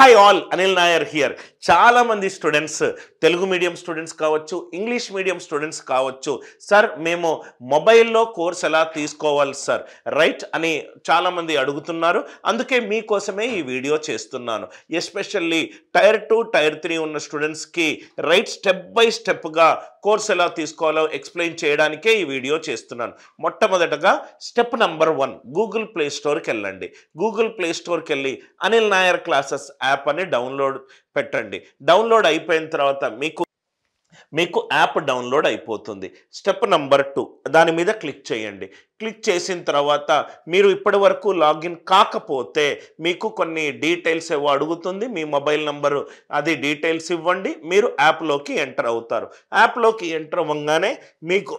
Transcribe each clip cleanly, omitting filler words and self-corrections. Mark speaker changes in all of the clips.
Speaker 1: Hi all, Anil Nair here. చాలా మంది students, Telugu medium students కావచ్చు, ఇంగ్లీష్ మీడియం స్టూడెంట్స్ కావచ్చు, సార్ మేము మొబైల్లో కోర్స్ ఎలా తీసుకోవాలి సార్ రైట్ అని చాలామంది అడుగుతున్నారు. అందుకే మీకోసమే ఈ వీడియో చేస్తున్నాను. ఎస్పెషల్లీ టైర్ 2 టైర్ 3 ఉన్న స్టూడెంట్స్కి రైట్ స్టెప్ బై స్టెప్గా కోర్స్ ఎలా తీసుకోవాలో ఎక్స్ప్లెయిన్ చేయడానికే ఈ వీడియో చేస్తున్నాను. మొట్టమొదటగా స్టెప్ నెంబర్ 1, గూగుల్ ప్లే స్టోర్కి వెళ్ళండి. గూగుల్ ప్లే స్టోర్కి వెళ్ళి అనిల్ నాయర్ క్లాసెస్ యాప్ అని డౌన్లోడ్ పెట్టండి. డౌన్లోడ్ అయిపోయిన తర్వాత మీకు యాప్ డౌన్లోడ్ అయిపోతుంది. స్టెప్ నెంబర్ 2, దాని మీద క్లిక్ చేయండి. క్లిక్ చేసిన తర్వాత మీరు ఇప్పటి వరకు లాగిన్ కాకపోతే మీకు కొన్ని డీటెయిల్స్ ఏవో అడుగుతుంది. మీ మొబైల్ నంబరు అది డీటెయిల్స్ ఇవ్వండి, మీరు యాప్లోకి ఎంటర్ అవుతారు. యాప్లోకి ఎంటర్ అవ్వగానే మీకు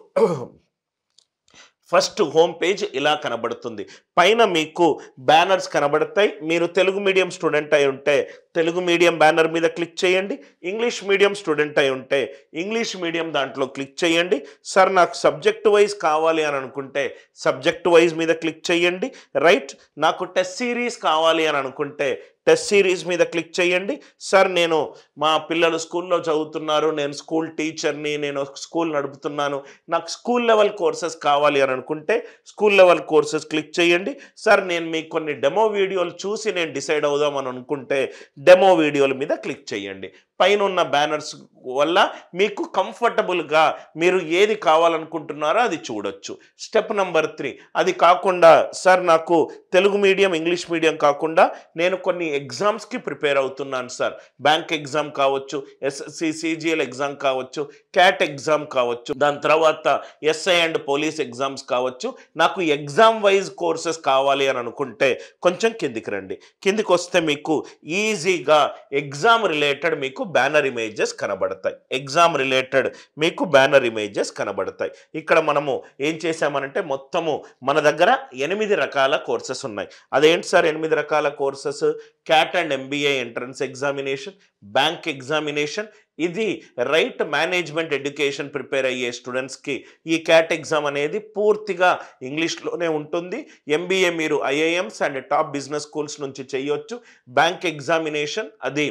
Speaker 1: ఫస్ట్ హోమ్ పేజ్ ఇలా కనబడుతుంది. పైన మీకు బ్యానర్స్ కనబడతాయి. మీరు తెలుగు మీడియం స్టూడెంట్ అయి ఉంటే తెలుగు మీడియం బ్యానర్ మీద క్లిక్ చేయండి. ఇంగ్లీష్ మీడియం స్టూడెంట్ అయి ఉంటే ఇంగ్లీష్ మీడియం దాంట్లో క్లిక్ చేయండి. సార్ నాకు సబ్జెక్ట్ వైజ్ కావాలి అని అనుకుంటే సబ్జెక్ట్ వైజ్ మీద క్లిక్ చేయండి. రైట్, నాకు టెస్ట్ సిరీస్ కావాలి అని అనుకుంటే టెస్ట్ సిరీస్ మీద క్లిక్ చేయండి. సార్ నేను మా పిల్లలు స్కూల్లో చదువుతున్నారు, నేను స్కూల్ టీచర్ని, నేను స్కూల్ నడుపుతున్నాను, నాకు స్కూల్ లెవెల్ కోర్సెస్ కావాలి అని అనుకుంటే స్కూల్ లెవెల్ కోర్సెస్ క్లిక్ చేయండి. సార్ నేను మీకు కొన్ని డెమో వీడియోలు చూసి నేను డిసైడ్ అవుదాం అని అనుకుంటే డెమో వీడియోల మీద క్లిక్ చేయండి. పైన ఉన్న బ్యానర్స్ వల్ల మీకు కంఫర్టబుల్గా మీరు ఏది కావాలనుకుంటున్నారో అది చూడొచ్చు. స్టెప్ నెంబర్ 3, అది కాకుండా సార్ నాకు తెలుగు మీడియం ఇంగ్లీష్ మీడియం కాకుండా నేను కొన్ని ఎగ్జామ్స్కి ప్రిపేర్ అవుతున్నాను సార్, బ్యాంక్ ఎగ్జామ్ కావచ్చు, ఎస్ఎస్సి సిజిఎల్ ఎగ్జామ్ కావచ్చు, క్యాట్ ఎగ్జామ్ కావచ్చు, దాని తర్వాత ఎస్ఐ అండ్ పోలీస్ ఎగ్జామ్స్ కావచ్చు, నాకు ఎగ్జామ్ వైజ్ కోర్సెస్ కావాలి అని అనుకుంటే కొంచెం కిందికి రండి. కిందికి వస్తే మీకు ఈజీగా ఎగ్జామ్ రిలేటెడ్ మీకు బ్యానర్ ఇమేజెస్ కనబడతాయి. ఎగ్జామ్ రిలేటెడ్ మీకు బ్యానర్ ఇమేజెస్ కనబడతాయి. ఇక్కడ మనము ఏం చేసామనంటే మొత్తము మన దగ్గర 8 రకాల కోర్సెస్ ఉన్నాయి. అదేంటి సార్ 8 రకాల courses? Cat and MBA entrance examination, bank examination, ఇది రైట్ మేనేజ్మెంట్ ఎడ్యుకేషన్ ప్రిపేర్ అయ్యే స్టూడెంట్స్కి ఈ క్యాట్ ఎగ్జామ్ అనేది పూర్తిగా ఇంగ్లీష్లోనే ఉంటుంది. ఎంబీఏ మీరు IIMs and top business schools నుంచి చేయొచ్చు. బ్యాంక్ ఎగ్జామినేషన్ అది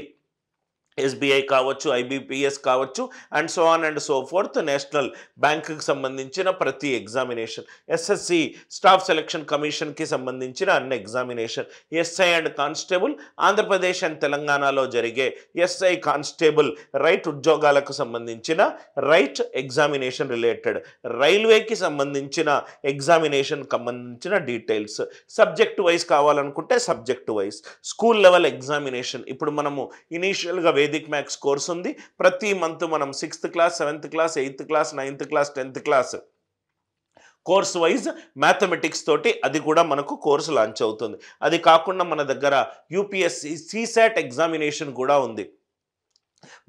Speaker 1: ఎస్బీఐ కావచ్చు, ఐబీపీఎస్ కావచ్చు, and so on and so fourth, national బ్యాంకుకి సంబంధించిన ప్రతి ఎగ్జామినేషన్, ఎస్ఎస్సి స్టాఫ్ సెలక్షన్ కమిషన్కి సంబంధించిన అన్ని examination, SI and constable Andhra Pradesh and తెలంగాణలో జరిగే ఎస్ఐ కానిస్టేబుల్ రైట్ ఉద్యోగాలకు సంబంధించిన రైట్ ఎగ్జామినేషన్ రిలేటెడ్, రైల్వేకి సంబంధించిన ఎగ్జామినేషన్ సంబంధించిన డీటెయిల్స్, సబ్జెక్ట్ వైజ్ కావాలనుకుంటే subject wise, school level examination. ఇప్పుడు మనము ఇనీషియల్గా వేదిక్ మ్యాథ్స్ కోర్స్ ఉంది. ప్రతి మంత్ మనం 6th class, 7th class, 8th class, 9th class, 10th class course wise mathematics తోటి అది కూడా మనకు కోర్సు లాంచ్ అవుతుంది. అది కాకుండా మన దగ్గర యూపీఎస్సి సీసాట్ ఎగ్జామినేషన్ కూడా ఉంది.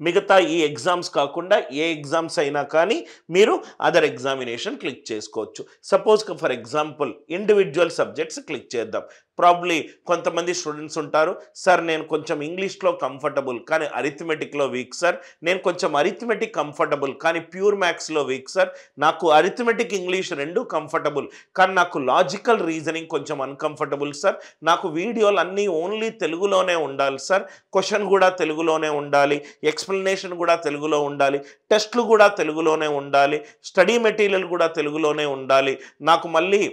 Speaker 1: మిగతా ఈ ఎగ్జామ్స్ కాకుండా ఏ ఎగ్జామ్స్ అయినా కానీ మీరు అదర్ ఎగ్జామినేషన్ క్లిక్ చేసుకోవచ్చు. Suppose for example individual subjects click చేద్దాం. ప్రాబ్లీ కొంతమంది స్టూడెంట్స్ ఉంటారు, సార్ నేను కొంచెం ఇంగ్లీష్లో కంఫర్టబుల్ కానీ అరిథమెటిక్లో వీక్ సార్, నేను కొంచెం అరిథమెటిక్ కంఫర్టబుల్ కానీ ప్యూర్ మ్యాథ్స్లో వీక్ సార్, నాకు అరిథమెటిక్ ఇంగ్లీష్ రెండు కంఫర్టబుల్ కానీ నాకు లాజికల్ రీజనింగ్ కొంచెం అన్కంఫర్టబుల్ సార్, నాకు వీడియోలు అన్నీ ఓన్లీ తెలుగులోనే ఉండాలి సార్, క్వశ్చన్ కూడా తెలుగులోనే ఉండాలి, ఎక్స్ప్లెనేషన్ కూడా తెలుగులో ఉండాలి, టెస్ట్లు కూడా తెలుగులోనే ఉండాలి, స్టడీ మెటీరియల్ కూడా తెలుగులోనే ఉండాలి, నాకు మళ్ళీ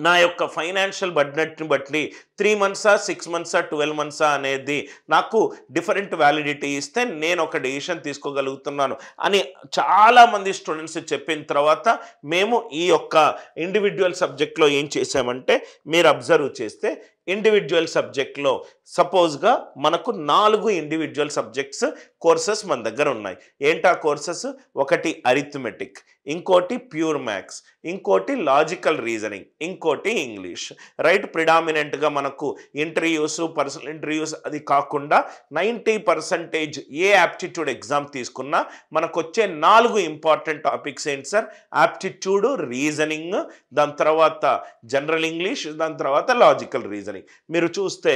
Speaker 1: నా యొక్క ఫైనాన్షియల్ బడ్జెట్ని బట్టి 3 months, 6 months, 12 months అనేది నాకు డిఫరెంట్ వ్యాలిడిటీ ఇస్తే నేను ఒక డెసిషన్ తీసుకోగలుగుతున్నాను అని చాలామంది స్టూడెంట్స్ చెప్పిన తర్వాత మేము ఈ యొక్క ఇండివిజువల్ సబ్జెక్ట్లో ఏం చేసామంటే మీరు అబ్జర్వ్ చేస్తే ఇండివిజువల్ సబ్జెక్ట్లో సపోజ్గా మనకు 4 ఇండివిజువల్ సబ్జెక్ట్స్ కోర్సెస్ మన దగ్గర ఉన్నాయి. ఏంటా కోర్సెస్? ఒకటి అరిథమెటిక్, ఇంకోటి ప్యూర్ మ్యాథ్స్, ఇంకోటి లాజికల్ రీజనింగ్, ఇంకోటి ఇంగ్లీష్. రైట్, ప్రిడామినెంట్గా మనకు ఇంటర్వ్యూస్, పర్సనల్ ఇంటర్వ్యూస్ అది కాకుండా 90% ఏ యాప్టిట్యూడ్ ఎగ్జామ్ తీసుకున్నా మనకు వచ్చే 4 ఇంపార్టెంట్ టాపిక్స్ ఏంటి సార్? యాప్టిట్యూడ్, రీజనింగ్, దాని తర్వాత జనరల్ ఇంగ్లీష్, దాని తర్వాత లాజికల్ రీజనింగ్. మీరు చూస్తే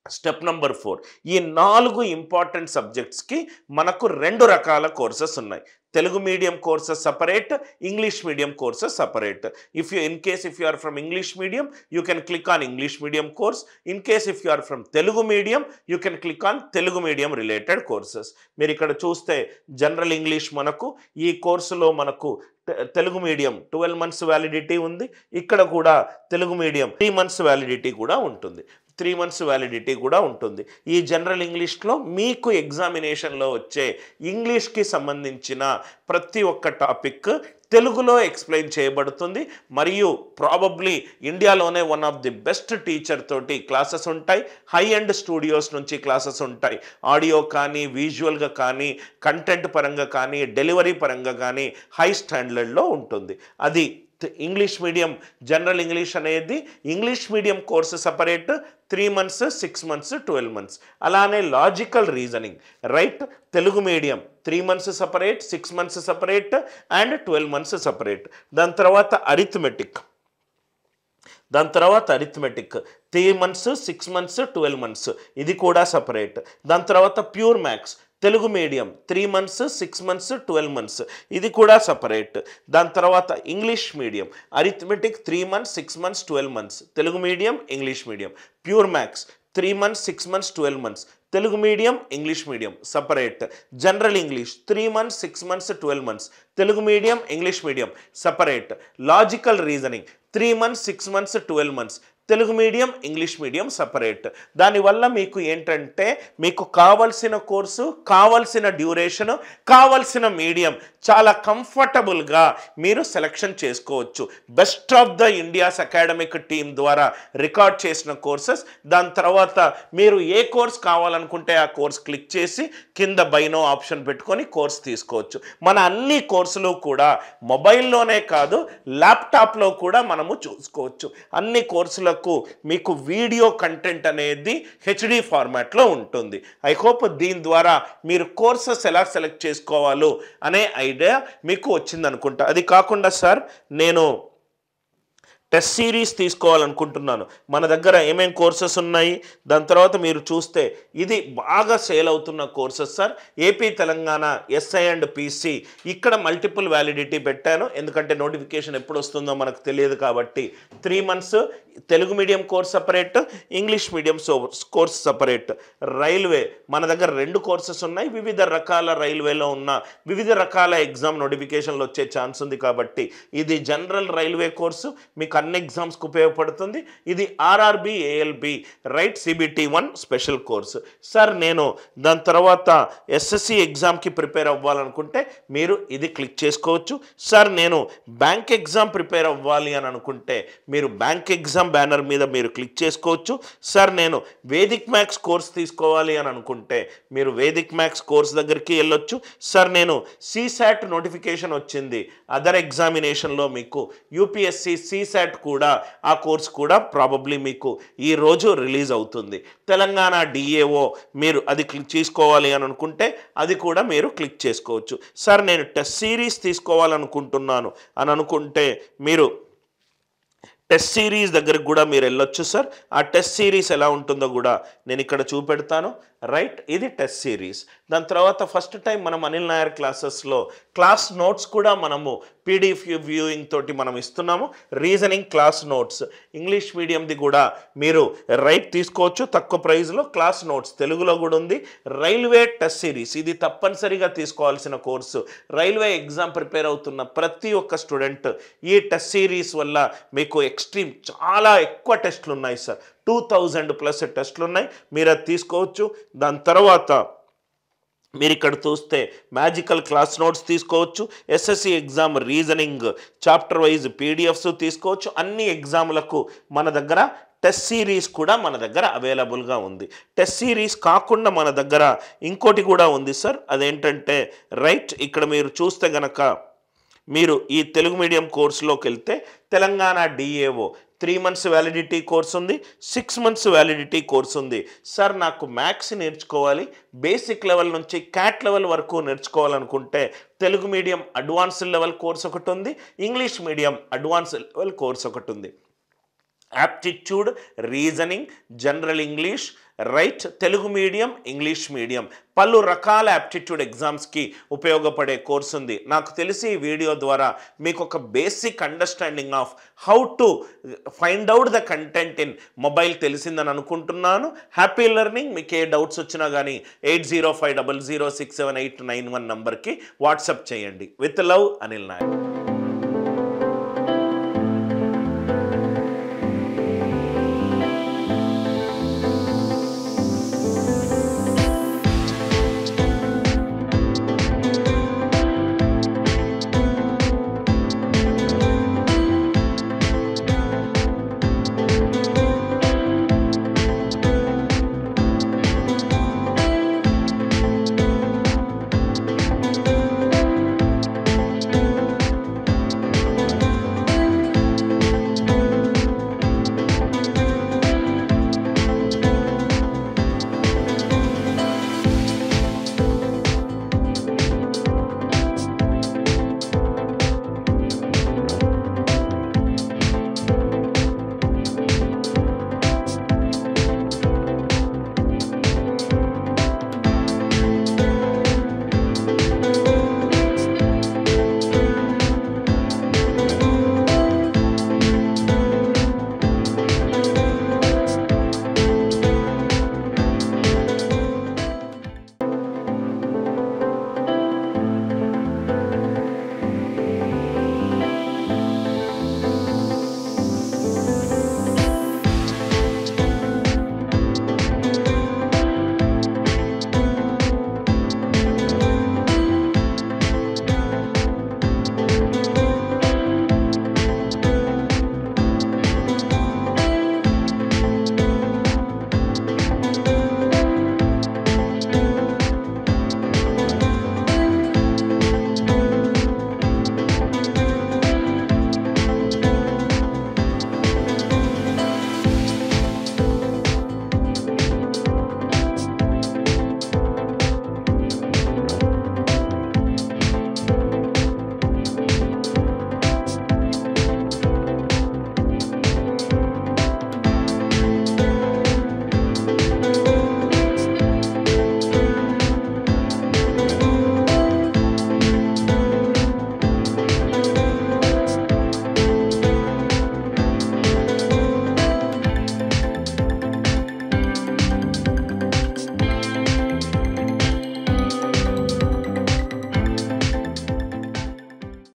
Speaker 1: స్టెప్ నెంబర్ 4, ఈ 4 ఇంపార్టెంట్ సబ్జెక్ట్స్కి మనకు 2 రకాల కోర్సెస్ ఉన్నాయి. Telugu medium courses separate, English medium courses separate. In case if you are from English medium, you can click on English medium course. In case if you are from Telugu medium, you can click on Telugu medium related courses. మీరు ఇక్కడ చూస్తే general English మనకు ఈ కోర్సులో మనకు Telugu medium 12 months validity ఉంది. ఇక్కడ కూడా తెలుగు మీడియం 3 months వ్యాలిడిటీ కూడా ఉంటుంది. 3 months వ్యాలిడిటీ కూడా ఉంటుంది. ఈ జనరల్ ఇంగ్లీష్లో మీకు ఎగ్జామినేషన్లో వచ్చే ఇంగ్లీష్కి సంబంధించిన ప్రతి ఒక్క టాపిక్ తెలుగులో ఎక్స్ప్లెయిన్ చేయబడుతుంది. మరియు ప్రాబబ్లీ ఇండియాలోనే one of the best teacher తోటి క్లాసెస్ ఉంటాయి. హై ఎండ్ స్టూడియోస్ నుంచి క్లాసెస్ ఉంటాయి. ఆడియో కానీ, విజువల్గా కానీ, కంటెంట్ పరంగా కానీ, డెలివరీ పరంగా కానీ హై స్టాండర్డ్లో ఉంటుంది. అది ఇంగ్లీష్ మీడియం జనరల్ ఇంగ్లీష్ అనేది English medium course separate, 3 months, 6 months, 12 months. అలానే logical reasoning right, Telugu medium 3 months separate, 6 months separate and 12 months separate. దాని తర్వాత అరిథమెటిక్ 3 months, 6 months, 12 months ఇది కూడా సపరేట్. దాని తర్వాత pure maths Telugu medium 3 months, 6 months, 12 months ఇది కూడా సపరేట్. దాని తర్వాత English medium arithmetic 3 months, 6 months, 12 months Telugu medium, English medium. Pure maths 3 months, 6 months, 12 months Telugu medium, English medium separate. General English 3 months, 6 months, 12 months Telugu medium, English medium separate. Logical reasoning 3 months, 6 months, 12 months Telugu medium, English medium separate. దానివల్ల మీకు ఏంటంటే మీకు కావలసిన course, కావలసిన duration, కావలసిన medium చాలా కంఫర్టబుల్గా మీరు సెలెక్షన్ చేసుకోవచ్చు. Best of the India's academic team ద్వారా రికార్డ్ చేసిన కోర్సెస్. దాని తర్వాత మీరు ఏ కోర్స్ కావాలనుకుంటే ఆ కోర్స్ క్లిక్ చేసి కింద బైనో ఆప్షన్ పెట్టుకొని కోర్స్ తీసుకోవచ్చు. మన అన్ని కోర్సులు కూడా మొబైల్లోనే కాదు ల్యాప్టాప్లో కూడా మనము చూసుకోవచ్చు. అన్ని కోర్సులకు మీకు వీడియో కంటెంట్ అనేది హెచ్డి ఫార్మాట్లో ఉంటుంది. ఐ హోప్ దీని ద్వారా మీరు కోర్సెస్ ఎలా సెలెక్ట్ చేసుకోవాలో అనే ఐడియా మీకు వచ్చిందనుకుంటా. అది కాకుండా సార్ నేను టెస్ట్ సిరీస్ తీసుకోవాలనుకుంటున్నాను. మన దగ్గర ఏమేం కోర్సెస్ ఉన్నాయి, దాని తర్వాత మీరు చూస్తే ఇది బాగా సేల్ అవుతున్న courses sir. AP Telangana SI and PC ఇక్కడ మల్టిపుల్ వ్యాలిడిటీ పెట్టాను. ఎందుకంటే నోటిఫికేషన్ ఎప్పుడు వస్తుందో మనకు తెలియదు కాబట్టి 3 months Telugu medium course separate, English medium course separate. Railway మన దగ్గర 2 కోర్సెస్ ఉన్నాయి. వివిధ రకాల రైల్వేలో ఉన్న వివిధ రకాల ఎగ్జామ్ నోటిఫికేషన్లు వచ్చే ఛాన్స్ ఉంది కాబట్టి ఇది జనరల్ రైల్వే కోర్సు మీకు అన్ని ఎగ్జామ్స్కి ఉపయోగపడుతుంది. ఇది RRB, ALB right CBT 1 special course sir. నేను దాని తర్వాత ఎస్ఎస్సి ఎగ్జామ్కి ప్రిపేర్ అవ్వాలనుకుంటే మీరు ఇది క్లిక్ చేసుకోవచ్చు సార్. నేను బ్యాంక్ ఎగ్జామ్ ప్రిపేర్ అవ్వాలి అని అనుకుంటే మీరు బ్యాంక్ ఎగ్జామ్ బ్యానర్ మీద మీరు క్లిక్ చేసుకోవచ్చు సార్. నేను వేదిక్ మ్యాథ్స్ కోర్స్ తీసుకోవాలి అని అనుకుంటే మీరు వేదిక్ మ్యాథ్స్ కోర్స్ దగ్గరికి వెళ్ళొచ్చు సార్. నేను సిసాట్ నోటిఫికేషన్ వచ్చింది అదర్ ఎగ్జామినేషన్లో మీకు యూపీఎస్సి సిసాట్ కూడా ఆ కోర్స్ కూడా ప్రాబబ్లీ మీకు ఈరోజు రిలీజ్ అవుతుంది. తెలంగాణ డిఏఓ మీరు అది క్లిక్ చేసుకోవాలి అని అనుకుంటే అది కూడా మీరు క్లిక్ చేసుకోవచ్చు సార్. నేను టెస్ట్ సిరీస్ తీసుకోవాలనుకుంటున్నాను అని అనుకుంటే మీరు టెస్ట్ సిరీస్ దగ్గరికి కూడా మీరు వెళ్ళొచ్చు సార్. ఆ టెస్ట్ సిరీస్ ఎలా ఉంటుందో కూడా నేను ఇక్కడ చూపెడతాను రైట్. ఇది టెస్ట్ సిరీస్. దాని తర్వాత ఫస్ట్ టైం మనం అనిల్ నాయర్ క్లాసెస్లో క్లాస్ నోట్స్ కూడా మనము పీడిఎఫ్ వ్యూయింగ్ తోటి మనం ఇస్తున్నాము. రీజనింగ్ క్లాస్ నోట్స్ ఇంగ్లీష్ మీడియంది కూడా మీరు రైట్ తీసుకోవచ్చు తక్కువ ప్రైస్లో. క్లాస్ నోట్స్ తెలుగులో కూడా ఉంది. రైల్వే టెస్ట్ సిరీస్ ఇది తప్పనిసరిగా తీసుకోవాల్సిన కోర్సు. రైల్వే ఎగ్జామ్ ప్రిపేర్ అవుతున్న ప్రతి ఒక్క స్టూడెంట్ ఈ టెస్ట్ సిరీస్ వల్ల మీకు ఎక్స్ట్రీమ్ చాలా ఎక్కువ టెస్టులు ఉన్నాయి సార్. 2000+ టెస్టులు ఉన్నాయి. మీరు అది తీసుకోవచ్చు. దాని తర్వాత మీరు ఇక్కడ చూస్తే మ్యాజికల్ క్లాస్ నోట్స్ తీసుకోవచ్చు. SSC exam reasoning chapter wise PDFs తీసుకోవచ్చు. అన్ని ఎగ్జామ్లకు మన దగ్గర టెస్ట్ సిరీస్ కూడా మన దగ్గర అవైలబుల్గా ఉంది. టెస్ట్ సిరీస్ కాకుండా మన దగ్గర ఇంకోటి కూడా ఉంది సార్. అదేంటంటే రైట్ ఇక్కడ మీరు చూస్తే గనక మీరు ఈ తెలుగు మీడియం కోర్సులోకి వెళ్తే Telangana DAO 3 months validity course ఉంది, 6 months వ్యాలిడిటీ కోర్స్ ఉంది సార్. నాకు మ్యాథ్స్ నేర్చుకోవాలి, బేసిక్ లెవెల్ నుంచి క్యాట్ లెవెల్ వరకు నేర్చుకోవాలనుకుంటే Telugu medium advanced level course ఒకటి ఉంది, English medium advanced level course ఒకటి ఉంది. Aptitude, reasoning, general English, right. Telugu medium, English medium పలు రకాల యాప్టిట్యూడ్ ఎగ్జామ్స్కి ఉపయోగపడే కోర్సు ఉంది. నాకు తెలిసి ఈ వీడియో ద్వారా మీకు ఒక basic understanding of how to find out the content in mobile తెలిసిందని అనుకుంటున్నాను. Happy learning. మీకు ఏ డౌట్స్ వచ్చినా కానీ 8050067891 నంబర్కి వాట్సాప్ చేయండి. With love, Anil Naik.